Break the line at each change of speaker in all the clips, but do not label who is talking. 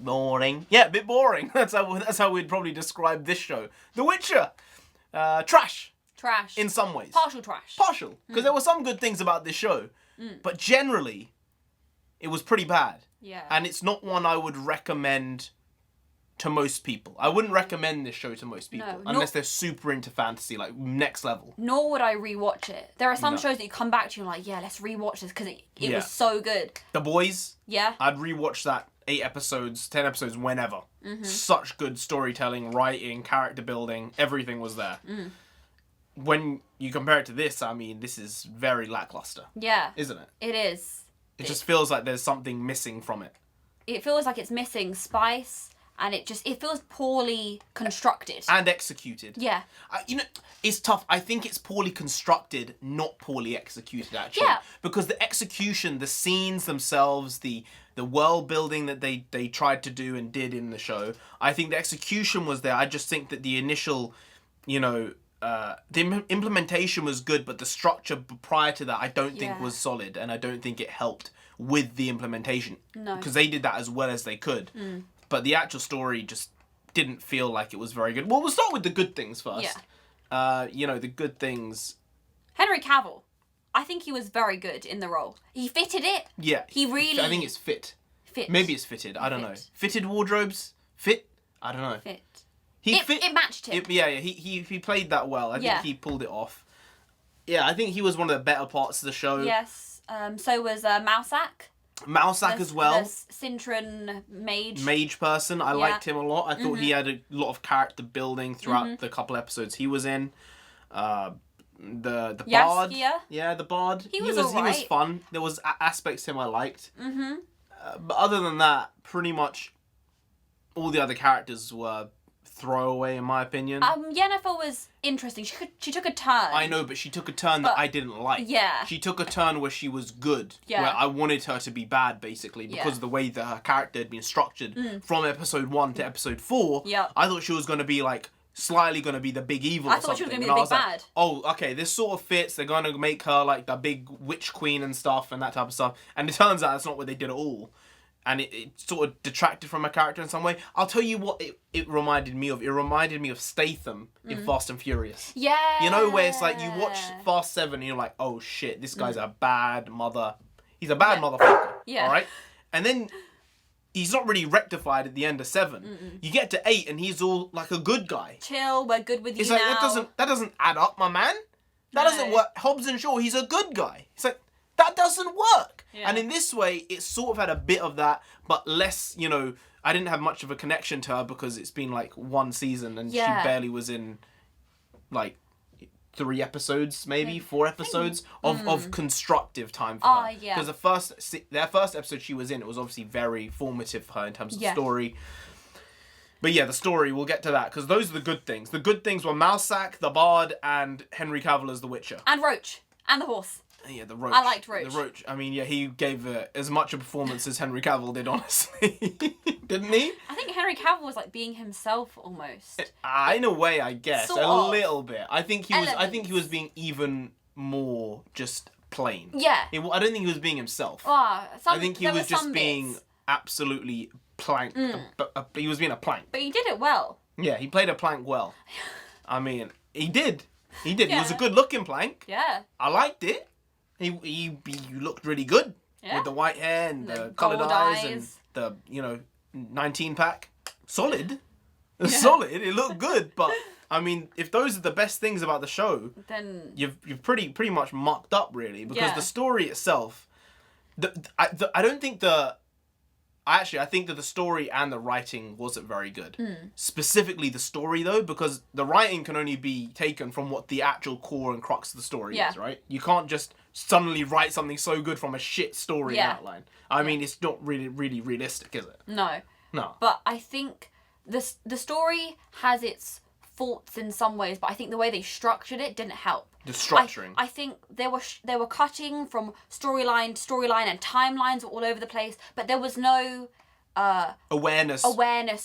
Boring. Yeah, a bit boring. That's how we'd probably describe this show. The Witcher. Trash. In some ways.
Partial trash.
Because there were some good things about this show. But generally, it was pretty bad.
Yeah.
And it's not one I would recommend to most people. I wouldn't recommend this show to most people. Unless they're super into fantasy, like next level.
Nor would I rewatch it. There are some shows that you come back to and you're like, yeah, let's rewatch this because it was so good.
The Boys.
Yeah.
I'd rewatch that 8 episodes, 10 episodes, whenever. Such good storytelling, writing, character building, everything was there. When you compare it to this, I mean, this is very lackluster.
Yeah.
Isn't it?
It is.
It just feels like there's something missing from it.
It feels like it's missing spice, and it feels poorly constructed.
And executed.
Yeah.
It's tough. I think it's poorly constructed, not poorly executed, actually.
Yeah.
Because the execution, the scenes themselves, the world building that they tried to do and did in the show, I think the execution was there. I just think that the initial, the implementation was good, but the structure prior to that I don't think was solid, and I don't think it helped with the implementation.
No.
Because they did that as well as they could. But the actual story just didn't feel like it was very good. Well, we'll start with the good things first. Yeah. The good things.
Henry Cavill. I think he was very good in the role. He fitted it.
Yeah.
He really...
I think it's fit.
Fit.
Maybe it's fitted. I don't know. Fitted wardrobes? Fit? I don't know.
Fit.
It
matched him.
He played that well. I think he pulled it off. Yeah, I think he was one of the better parts of the show.
Yes. So was Mousak.
Mousak as well.
The Cintran mage.
Mage person. I liked him a lot. I thought he had a lot of character building throughout the couple episodes he was in. The bard. Yeah, the bard.
He was
fun. There was aspects to him I liked. But other than that, pretty much all the other characters were throwaway in my opinion.
Yennefer was interesting. She took a turn.
I know, but she took a turn that I didn't like.
Yeah.
She took a turn where she was good. Yeah. Where I wanted her to be bad, basically, because of the way that her character had been structured from episode 1 to episode 4.
Yeah.
I thought she was going to be slightly going to be the big evil or something.
I thought she was going to be the big bad.
Oh, okay, this sort of fits. They're going to make her like the big witch queen and stuff and that type of stuff. And it turns out that's not what they did at all. And it sort of detracted from her character in some way. I'll tell you what it reminded me of. It reminded me of Statham in Fast and Furious.
Yeah.
You know, where it's like you watch Fast 7 and you're like, oh shit, this guy's a bad mother. He's a bad motherfucker. Yeah. All right? And then he's not really rectified at the end of 7. You get to 8 and he's all like a good guy.
Chill, we're good with you now.
It's like, that doesn't add up, my man. That doesn't work. Hobbs and Shaw, he's a good guy. It's like, that doesn't work. Yeah. And in this way, it sort of had a bit of that, but less, I didn't have much of a connection to her because it's been like 1 season and she barely was in like 3 episodes, maybe 4 episodes of constructive time for her.
Yeah.
Because their first episode she was in, it was obviously very formative for her in terms of story. But yeah, the story, we'll get to that, because those are the good things. The good things were Mousak, the Bard, and Henry Cavill as the Witcher.
And Roach. And the horse.
Yeah, the Roach.
I liked Roach.
The Roach. I mean, yeah, he gave as much a performance as Henry Cavill did, honestly. Didn't he?
I think Henry Cavill was like being himself almost.
In a way, I guess.
Sort
a
of.
Little bit. I think he was being even more just plain.
Yeah.
I don't think he was being himself.
I
think he was just being absolutely plank. He was being a plank.
But he did it well.
Yeah, he played a plank well. I mean, he did. He did. Yeah. He was a good-looking plank.
Yeah.
I liked it. He looked really good with the white hair and the coloured eyes and the 19-pack. Solid, solid. It looked good, but I mean, if those are the best things about the show,
then
you've pretty much mucked up, really, because the story itself. I think that the story and the writing wasn't very good. Specifically the story, though, because the writing can only be taken from what the actual core and crux of the story is, right? You can't just suddenly write something so good from a shit story outline. I mean, it's not really realistic, is it?
No.
No.
But I think the story has its faults in some ways, but I think the way they structured it didn't help.
The structuring.
I think they were cutting from storyline to storyline, and timelines were all over the place, but there was no awareness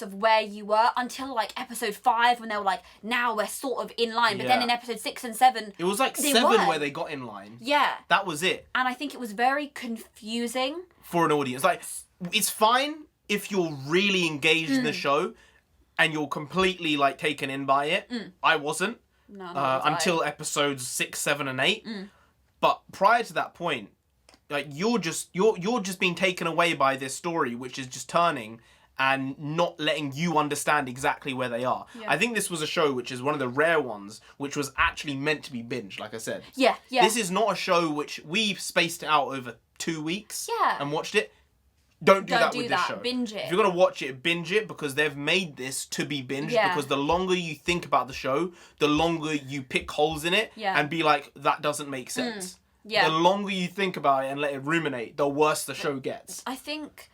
of where you were until like episode 5, when they were like, now we're sort of in line. But then in episode 6 and 7,
it was like 7 where they got in line.
Yeah,
that was it.
And I think it was very confusing
for an audience. Like, it's fine if you're really engaged in the show and you're completely like taken in by it. I wasn't.
No,
until episodes 6, 7, and 8. But prior to that point, like you're just being taken away by this story, which is just turning and not letting you understand exactly where they are. I think this was a show which is one of the rare ones which was actually meant to be binged, like I said.
Yeah.
This is not a show which we spaced it out over 2 weeks and watched it. Don't do that with this show.
Binge it.
If you're going to watch it, binge it, because they've made this to be binged. Because the longer you think about the show, the longer you pick holes in it and be like, that doesn't make sense. The longer you think about it and let it ruminate, the worse the show gets.
I think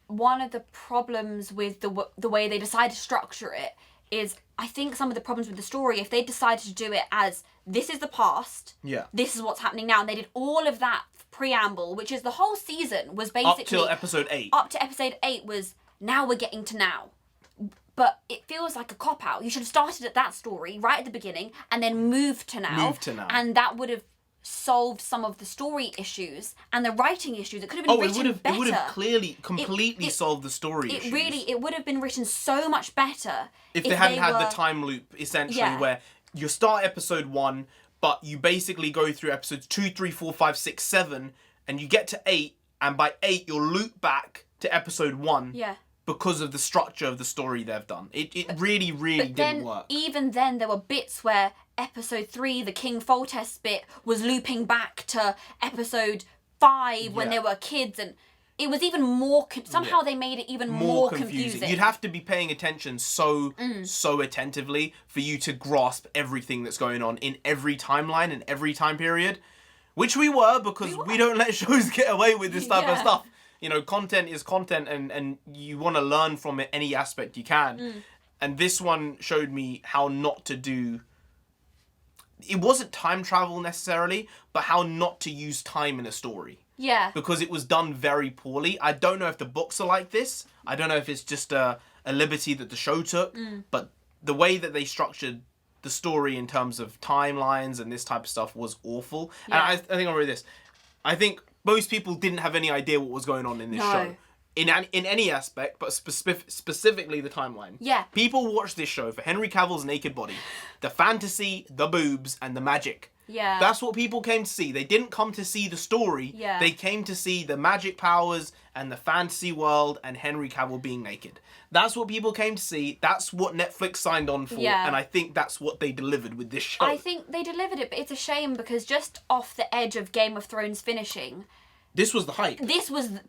one of the problems with the way they decide to structure it is, I think some of the problems with the story, if they decided to do it as, this is the past, this is what's happening now, and they did all of that preamble, which is the whole season, was basically... Up
till episode 8.
Up to episode 8 was, now we're getting to now. But it feels like a cop-out. You should have started at that story right at the beginning and then moved to now. And that would have solved some of the story issues and the writing issues. It could have been written better.
It would have completely solved the story issues.
It would have been written so much better
if they hadn't had the time loop, essentially, where you start episode 1, but you basically go through episodes 2, 3, 4, 5, 6, 7, and you get to 8, and by 8 you'll loop back to episode 1. Because of the structure of the story they've done. It really didn't work. Even
then, there were bits where episode 3, the King Foltest bit, was looping back to episode 5 when they were kids, and it was even more... somehow they made it even more confusing.
You'd have to be paying attention so attentively for you to grasp everything that's going on in every timeline and every time period. Which we were, because we don't let shows get away with this type of stuff. You know, content is content, and you want to learn from it any aspect you can. And this one showed me how not to do... It wasn't time travel necessarily, but how not to use time in a story. Because it was done very poorly. I don't know if the books are like this. I don't know if it's just a liberty that the show took. But the way that they structured the story in terms of timelines and this type of stuff was awful. And I think I'll read this. I think most people didn't have any idea what was going on in this show. In any aspect, but specifically the timeline. People watched this show for Henry Cavill's naked body, the fantasy, the boobs, and the magic. That's what people came to see. They didn't come to see the story. They came to see the magic powers and the fantasy world and Henry Cavill being naked. That's what people came to see. That's what Netflix signed on for. And I think that's what they delivered with this show.
I think they delivered it, but it's a shame because just off the edge of Game of Thrones finishing...
This was the hype.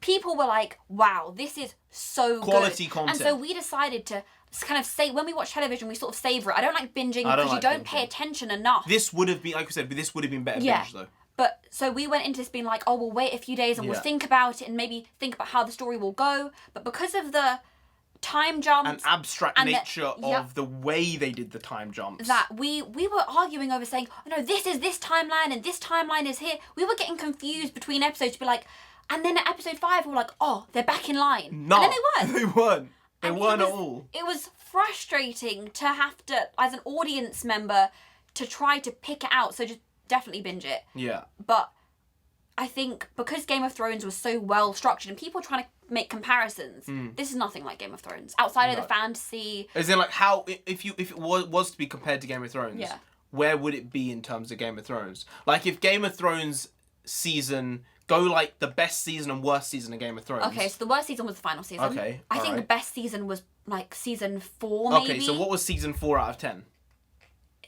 People were like, wow, this is so
quality
good.
content.
And so we decided to kind of say, when we watch television, we sort of savour it. I don't like binging because you don't pay attention enough.
This would have been, like we said, this would have been better binge though.
But so we went into this being like, oh, we'll wait a few days and we'll think about it and maybe think about how the story will go. But because of the time jumps
and abstract nature of the way they did the time jumps,
that we were arguing over saying, oh no, this is this timeline and this timeline is here. We were getting confused between episodes to be like, and then at episode 5 we were like, oh, they're back in line.
No,
and then they weren't.
They weren't at all.
It was frustrating to have to, as an audience member, to try to pick it out. So just definitely binge it. But I think because Game of Thrones was so well structured and people trying to make comparisons, this is nothing like Game of Thrones. Outside of the fantasy...
As in, like, how... If it was to be compared to Game of Thrones, where would it be in terms of Game of Thrones? Like, if Game of Thrones season... Go, like, the best season and worst season of Game of Thrones.
Okay, so the worst season was the final season.
Okay,
I think the best season was, like, season 4, maybe.
Okay, so what was season 4 out of 10?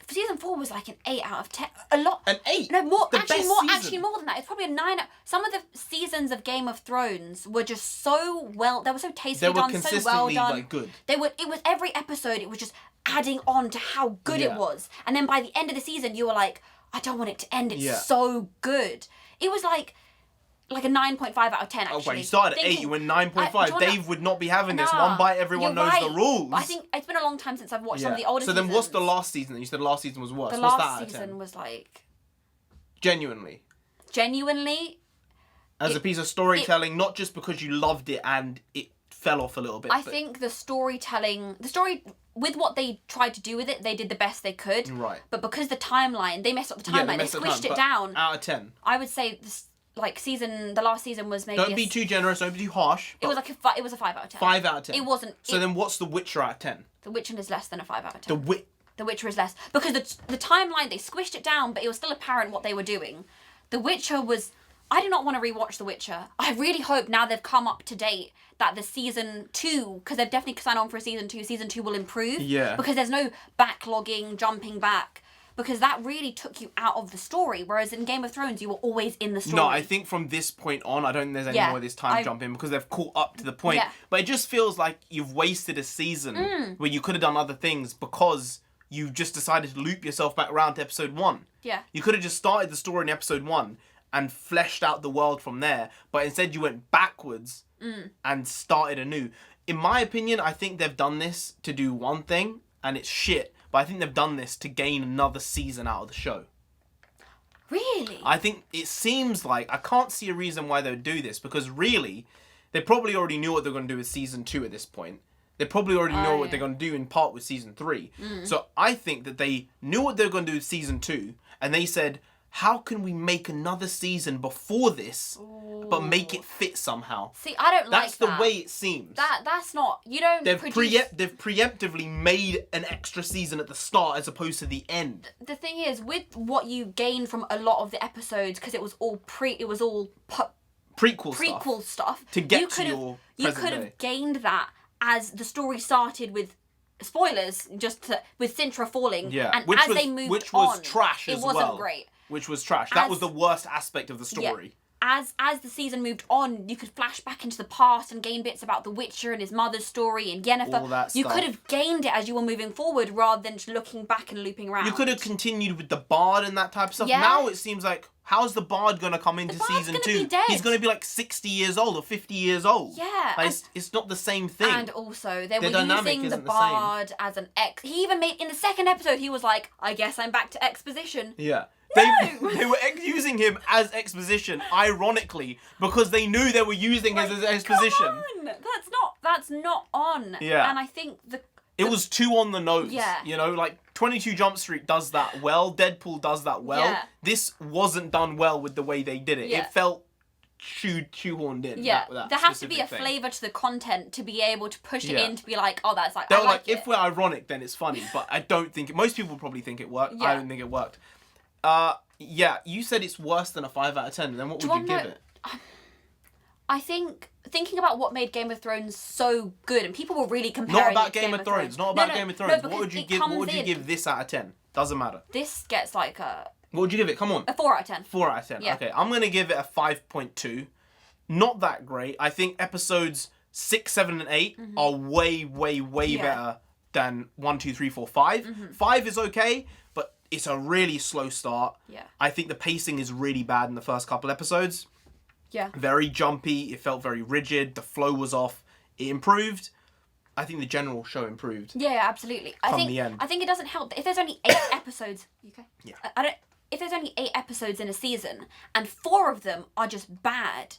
Season 4 was like an 8 out of 10. A lot.
An 8?
No, more. Actually more than that. It's probably a 9. Some of the seasons of Game of Thrones were just so well. They were so tastefully done, so well done.
Like, good.
It was every episode. It was just adding on to how good it was. And then by the end of the season, you were like, I don't want it to end. It's so good. It was like a 9.5 out of 10, actually.
Oh, wait, you started at 8, you went 9.5. Dave would not be having this. One bite, everyone knows the rules.
But I think it's been a long time since I've watched some of the older seasons.
So then what's the last season? You said the last season was worse.
The
what's
last
that out of 10?
season was like...
Genuinely? As a piece of storytelling, not just because you loved it and it fell off a little bit.
I think the story, with what they tried to do with it, they did the best they could.
Right.
But because the timeline, they messed up the timeline, they squished it down.
Out of 10?
I would say the last season was maybe.
Don't be too generous. Don't be too harsh.
It was a 5 out of 10.
5 out of 10.
It wasn't.
So then, what's The Witcher out of 10?
The Witcher is less than a 5 out of 10. The Witcher is less because the timeline they squished it down, but it was still apparent what they were doing. The Witcher was. I do not want to rewatch The Witcher. I really hope now they've come up to date that the season 2, because they've definitely signed on for a season 2. Season 2 will improve.
Yeah.
Because there's no backlogging, jumping back. Because that really took you out of the story. Whereas in Game of Thrones, you were always in the story.
No, I think from this point on, I don't think there's any more of this time jumping because they've caught up to the point. Yeah. But it just feels like you've wasted a season where you could have done other things because you just decided to loop yourself back around to episode 1.
Yeah.
You could have just started the story in episode 1 and fleshed out the world from there. But instead you went backwards and started anew. In my opinion, I think they've done this to do one thing, and it's shit. But I think they've done this to gain another season out of the show.
Really?
I think it seems like... I can't see a reason why they would do this. Because really, they probably already knew what they're going to do with season 2 at this point. They probably already know what they're going to do in part with season 3. So I think that they knew what they were going to do with season 2. And they said, how can we make another season before this, but make it fit somehow?
See, I don't like that.
That's the way it seems.
That's not... You don't
They've preemptively made an extra season at the start as opposed to the end.
The thing is, with what you gained from a lot of the episodes, because it was all prequel stuff.
To get to your present
You could have gained that as the story started with... Spoilers, with Sintra falling.
Yeah.
And as they moved on...
Which was trash as well.
It wasn't great.
Which was trash. That was the worst aspect of the story.
Yeah. As the season moved on, you could flash back into the past and gain bits about the Witcher and his mother's story and Yennefer.
All that stuff.
You could have gained it as you were moving forward rather than just looking back and looping around.
You could have continued with the Bard and that type of stuff.
Yeah.
Now it seems like, how's the Bard going to come into season 2?
Be dead.
He's going to be like 60 years old or 50 years old.
Yeah.
Like, it's not the same thing.
And also, they were using the Bard as an He even made, in the second episode, he was like, I guess I'm back to exposition.
Yeah.
No!
They were using him as exposition, ironically, because they knew they were using him as exposition.
Come on! That's not on.
Yeah.
And I think
it was too on the nose.
Yeah.
You know, like 22 Jump Street does that well. Deadpool does that well. Yeah. This wasn't done well with the way they did it. Yeah. It felt shoehorned in.
Yeah.
That
there has to be a flavour to the content to be able to push it in to be like, oh, that's like,
They were
like
if we're ironic, then it's funny. But I don't think... Most people probably think it worked. Yeah. I don't think it worked. Yeah, you said it's worse than a 5 out of 10. Then what would you give it?
I think thinking about what made Game of Thrones so good, and people were really comparing.
Not about Game of Thrones. Not about Game of Thrones.
No,
what would you give? What would you give this out of 10? Doesn't matter.
This gets like a.
What would you give it? Come on.
A 4 out of 10.
4 out of 10. Yeah. Okay, I'm gonna give it a 5.2. Not that great. I think episodes 6, 7, and 8 are way better than 1, 2, 3, 4, 5. 5 is okay, but it's a really slow start.
Yeah.
I think the pacing is really bad in the first couple episodes.
Yeah.
Very jumpy. It felt very rigid. The flow was off. It improved. I think the general show improved.
Yeah, absolutely.
The end.
I think it doesn't help if there's only 8 episodes. You okay?
Yeah.
If there's only 8 episodes in a season and 4 of them are just bad,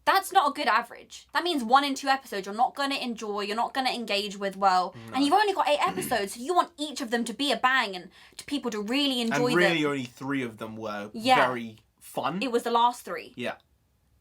that's not a good average. That means 1 in 2 episodes you're not going to enjoy, you're not going to engage with well, and you've only got 8 episodes, so you want each of them to be a bang and to people to really enjoy them.
And really only 3 of them were very fun.
It was the last 3.
Yeah.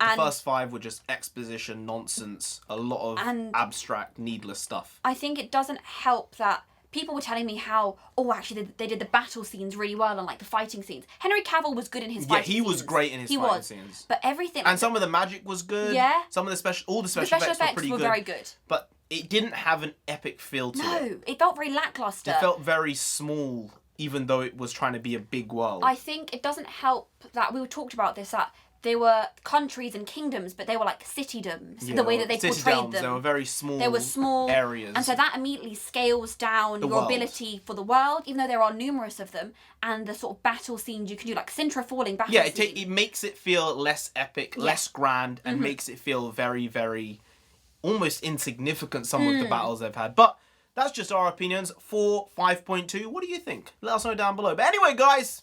The first 5 were just exposition, nonsense, a lot of abstract, needless stuff.
I think it doesn't help that people were telling me how, actually, they did the battle scenes really well and, like, the fighting scenes. Henry Cavill was good in his fighting scenes.
Yeah, he was great in his fighting scenes.
But everything...
And some of the magic was good.
Yeah.
All the special effects were pretty good.
Very good.
But it didn't have an epic feel to it.
No, it felt very lackluster.
It felt very small, even though it was trying to be a big world.
I think it doesn't help that we talked about this, that they were countries and kingdoms, but they were like citydoms, the way that they portrayed them.
They were very small.
They were small
areas.
And so that immediately scales down your ability for the world, even though there are numerous of them, and the sort of battle scenes you can do, like Sintra falling battle scene.
It makes it feel less epic, less grand, and makes it feel very, very almost insignificant, some of the battles they've had. But that's just our opinions. 4, 5.2. What do you think? Let us know down below. But anyway, guys,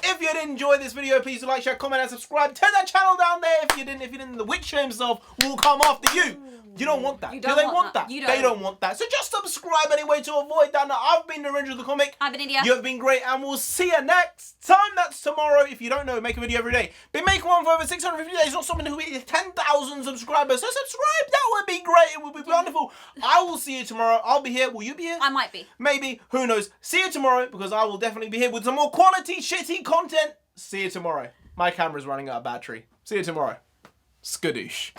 if you did enjoy this video, please do like, share, comment, and subscribe. Turn that channel down there if you didn't. The Witcher himself will come after you. You don't want that.
You
Do
don't
they
want
want
that.
that?
You
They
don't.
don't want that. So just subscribe anyway to avoid that. Now, I've been NarendraTheComic.
I've been India.
You have been great, and we'll see you next time. That's tomorrow. If you don't know, make a video every day. Been making one for over 650 days. Not someone who hit 10,000 subscribers. So subscribe. That would be great. It would be wonderful. I will see you tomorrow. I'll be here. Will you be here?
I might be.
Maybe. Who knows? See you tomorrow, because I will definitely be here with some more quality, shitty content. See you tomorrow. My camera's running out of battery. See you tomorrow. Skadoosh.